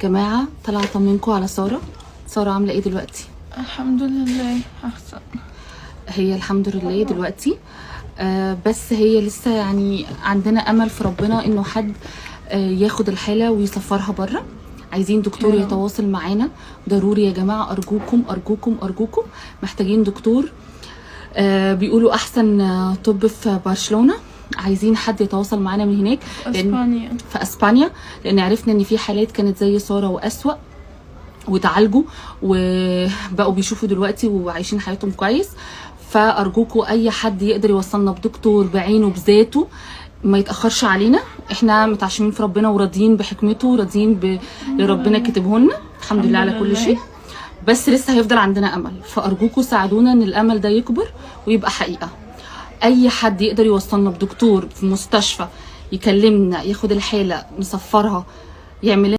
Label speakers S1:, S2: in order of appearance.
S1: جماعه طلع اطمنكم على ساره. ساره عامله ايه دلوقتي؟
S2: الحمد لله احسن.
S1: هي الحمد لله دلوقتي بس هي لسه يعني عندنا امل في ربنا انه حد ياخد الحاله ويسفرها بره. عايزين دكتور يتواصل معانا ضروري يا جماعه، ارجوكم ارجوكم ارجوكم، محتاجين دكتور. بيقولوا احسن طب في برشلونه، عايزين حد يتواصل معانا من هناك في اسبانيا، لان عرفنا ان في حالات كانت زي ساره واسوأ وتعالجوا وبقوا بيشوفوا دلوقتي وعايشين حياتهم كويس. فارجوكم اي حد يقدر يوصلنا بدكتور بعينه بذاته ما يتاخرش علينا. احنا متعشمين في ربنا وراضيين بحكمته وراضيين اللي ربنا كاتبه لنا، الحمد لله على كل شيء، بس لسه هيفضل عندنا امل. فارجوكم ساعدونا ان الامل ده يكبر ويبقى حقيقه. اي حد يقدر يوصلنا بدكتور في مستشفى يكلمنا ياخد الحاله نصفرها، يعمل